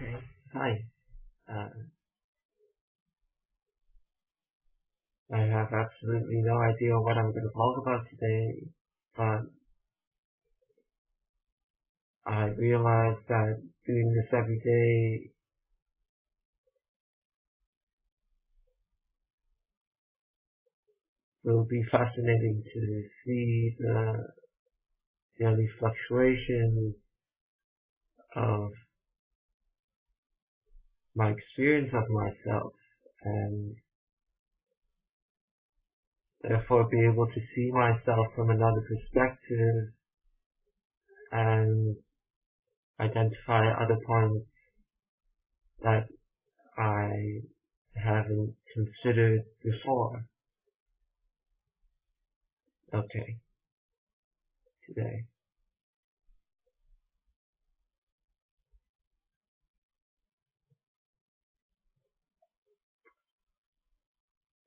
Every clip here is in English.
Okay. Hi. Uh, I have absolutely no idea what I'm going to talk about today, but I realized that doing this every day will be fascinating to see the daily fluctuations of my experience of myself, and therefore be able to see myself from another perspective and identify other points that I haven't considered before. Okay, today.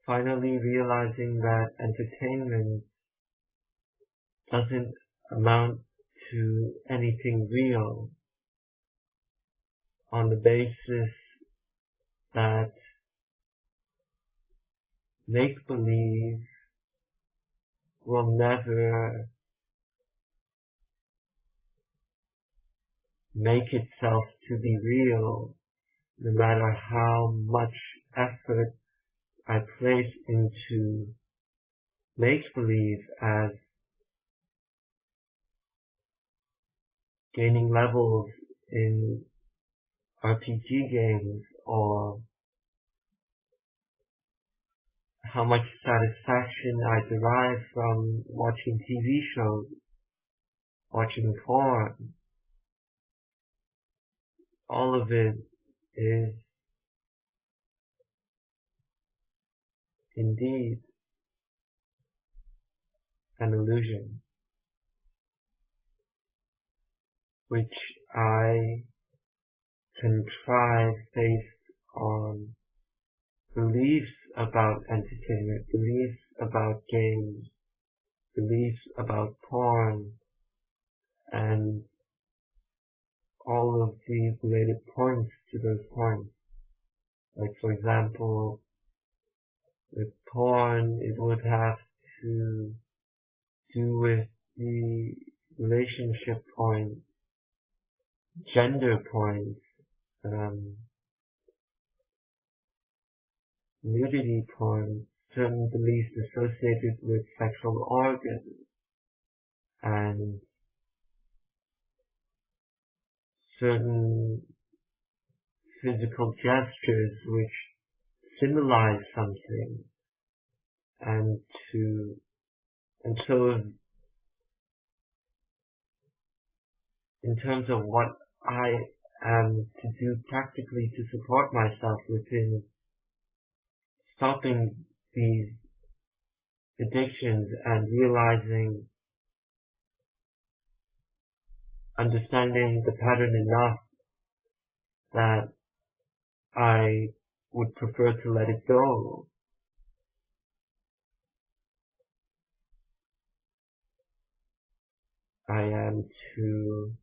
Finally realizing that entertainment doesn't amount to anything real on the basis that make-believe will never make itself to be real, no matter how much effort I place into make-believe as gaining levels in RPG games, or how much satisfaction I derive from watching TV shows, watching porn. All of it is indeed an illusion, which I contrive based on beliefs about entertainment, beliefs about games, beliefs about porn, and all of the related points to those points. Like, for example, with porn, it would have to do with the relationship point, gender point, nudity point, certain beliefs associated with sexual organs, and certain physical gestures which symbolize something, and so in terms of what I am to do practically to support myself within stopping these addictions and realizing, understanding the pattern enough that I would prefer to let it go. I am to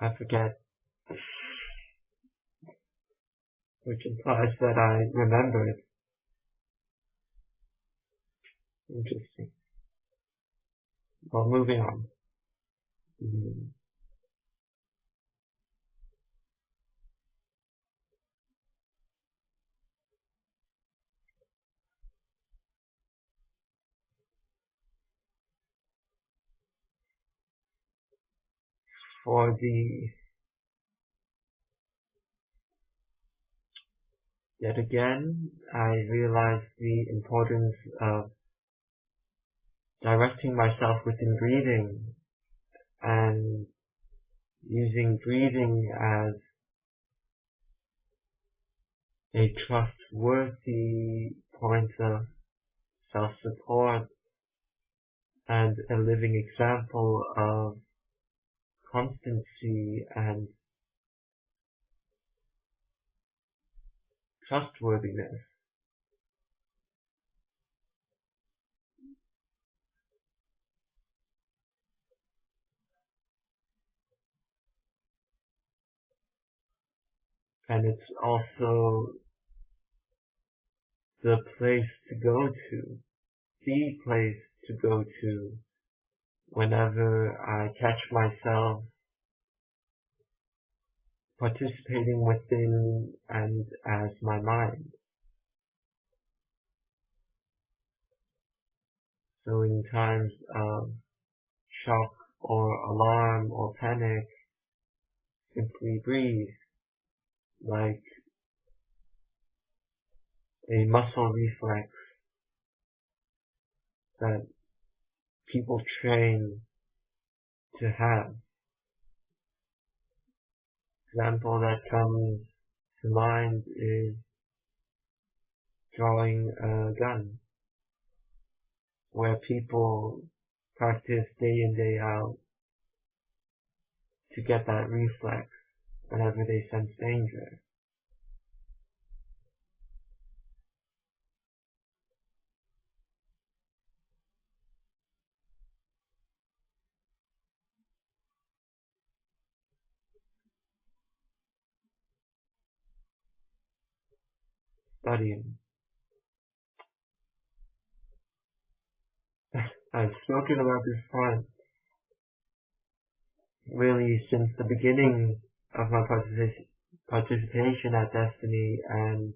I forget, which implies that I remember it. Interesting. Well, moving on. For yet again, I realized the importance of directing myself within breathing and using breathing as a trustworthy point of self-support and a living example of constancy and trustworthiness. And it's also the place to go to, the place to go to whenever I catch myself participating within and as my mind. So in times of shock or alarm or panic, simply breathe like a muscle reflex that people train to have. Example that comes to mind is drawing a gun, where people practice day in, day out to get that reflex whenever they sense danger. Studying. I've spoken about this point really since the beginning of my participation at Destiny and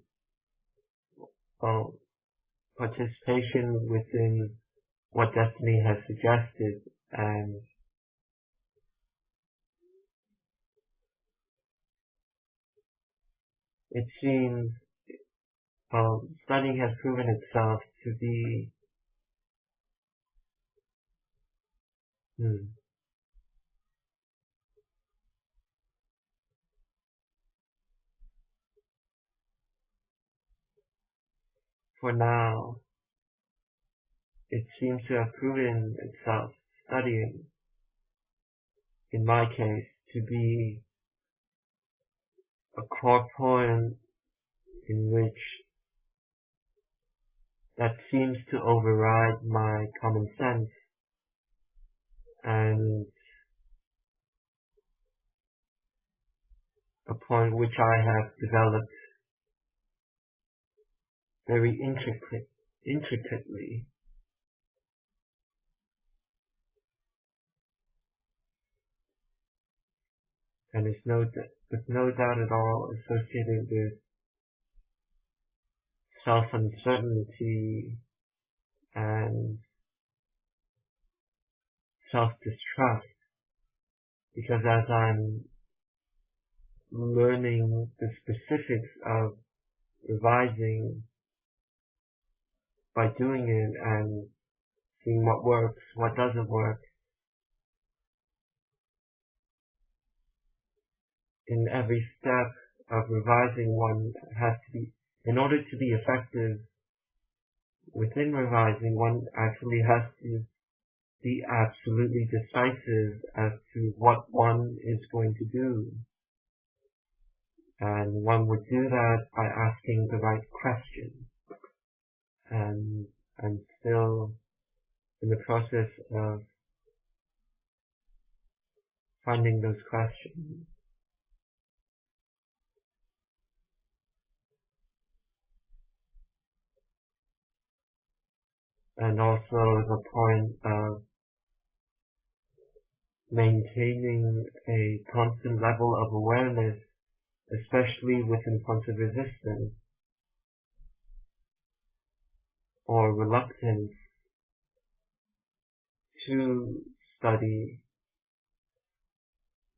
participation within what Destiny has suggested, and it seems studying has proven itself to be for now, it seems to have proven itself, studying, in my case, to be a core point in which that seems to override my common sense and a point which I have developed very intricately, and is with no doubt at all associated with self-uncertainty and self-distrust, because as I'm learning the specifics of revising by doing it and seeing what works, what doesn't work, in every step of revising, one has to be, in order to be effective within revising, one actually has to be absolutely decisive as to what one is going to do. And one would do that by asking the right question. And I'm still in the process of finding those questions. And also the point of maintaining a constant level of awareness, especially within points of resistance or reluctance to study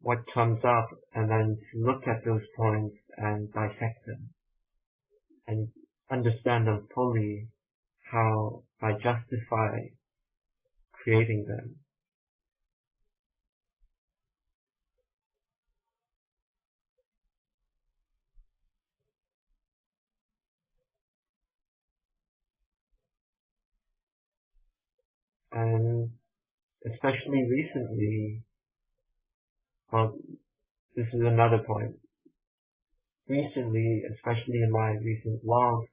what comes up, and then to look at those points and dissect them and understand them fully, how I justify creating them. And especially recently, well, this is another point. Recently, especially in my recent vlogs,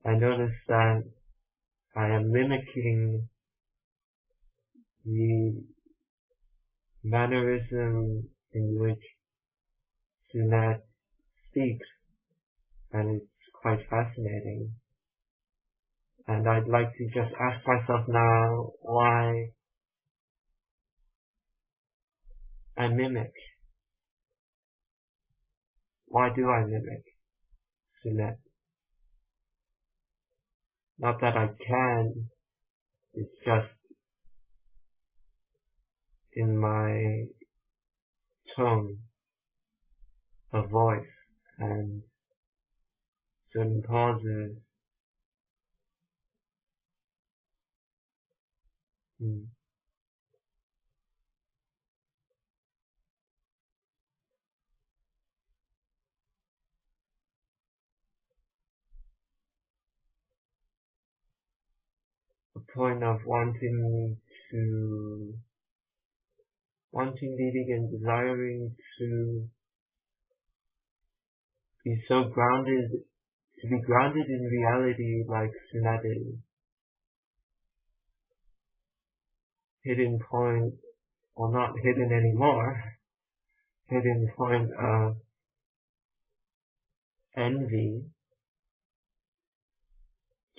I noticed that I am mimicking the mannerism in which Sunette speaks, and it's quite fascinating. And I'd like to just ask myself now why I mimic. Why do I mimic Sunette? Not that I can, it's just in my tone of voice and certain pauses. A point of wanting, needing, and desiring to be so grounded, to be grounded in reality like Sunette is. Hidden point, well, not hidden anymore, hidden point of envy,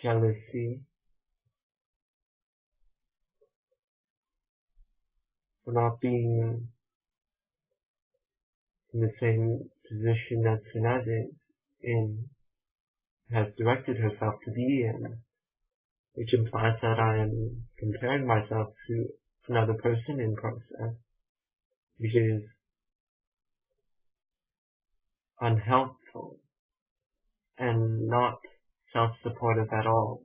jealousy, for not being in the same position that Sunette is in, has directed herself to be in, which implies that I am comparing myself to another person in process, which is unhelpful and not self-supportive at all.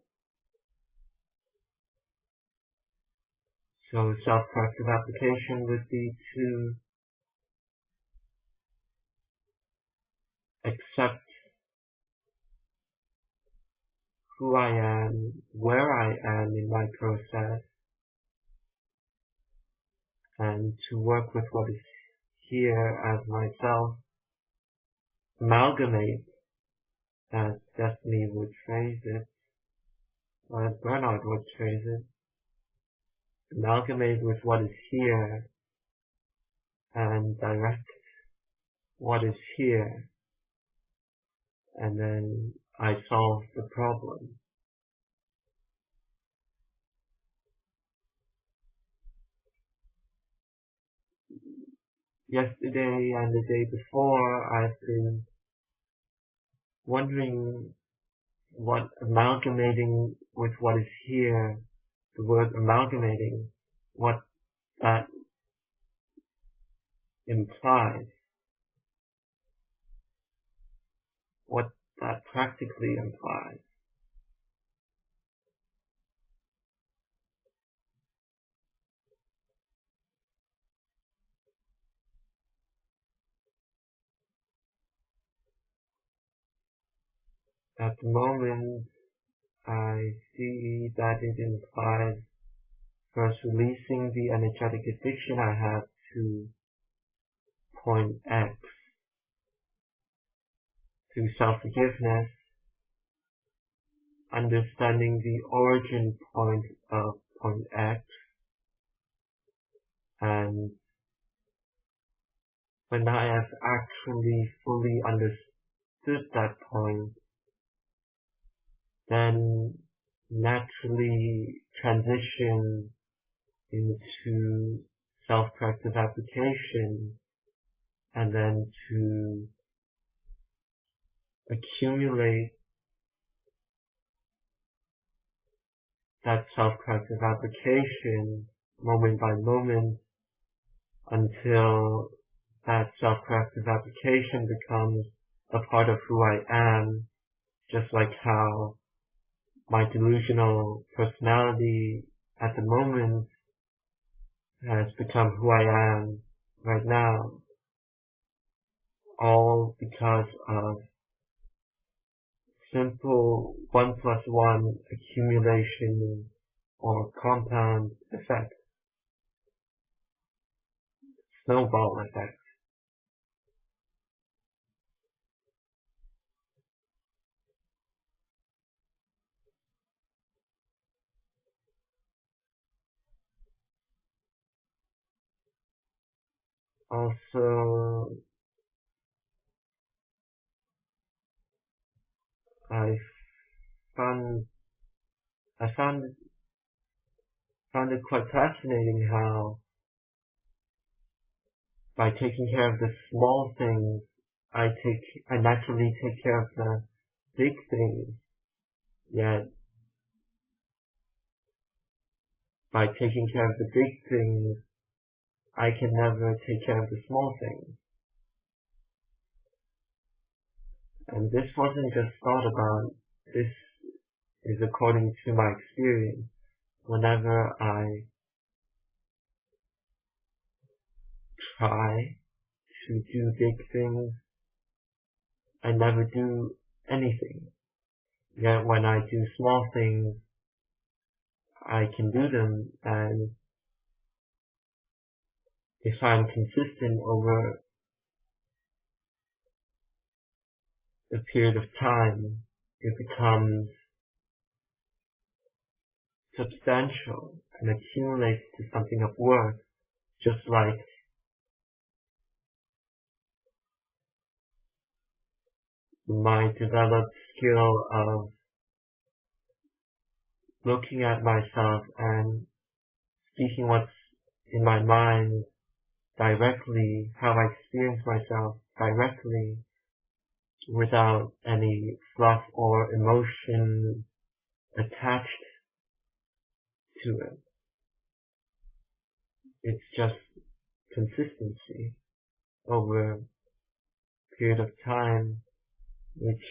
So self-corrective application would be to accept who I am, where I am in my process, and to work with what is here as myself, amalgamate, as Destiny would phrase it, or as Bernard would phrase it, amalgamate with what is here and direct what is here, and then I solve the problem. Yesterday and the day before, I've been wondering what amalgamating with what is here, the word amalgamating, what that implies, what that practically implies. At the moment, I see that it implies first releasing the energetic addiction I have to point X, to self-forgiveness, understanding the origin point of point X, and when I have actually fully understood that point, then naturally transition into self-corrective application, and then to accumulate that self-corrective application moment by moment until that self-corrective application becomes a part of who I am, just like how my delusional personality at the moment has become who I am right now, all because of simple 1+1 accumulation or compound effect, snowball effect. Also, I found it quite fascinating how by taking care of the small things, I naturally take care of the big things. Yet by taking care of the big things, I can never take care of the small things. And this wasn't just thought about, this is according to my experience. Whenever I try to do big things, I never do anything. Yet when I do small things, I can do them, and if I'm consistent over a period of time, it becomes substantial and accumulates to something of worth, just like my developed skill of looking at myself and speaking what's in my mind directly, how I experience myself directly, without any fluff or emotion attached to it. It's just consistency over a period of time, which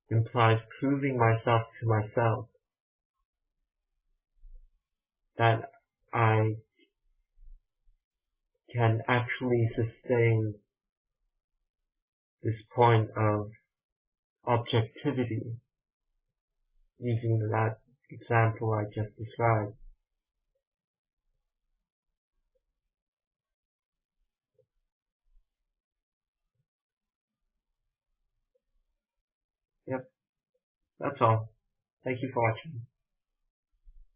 implies proving myself to myself that I can actually sustain this point of objectivity using that example I just described. Yep, that's all. Thank you for watching.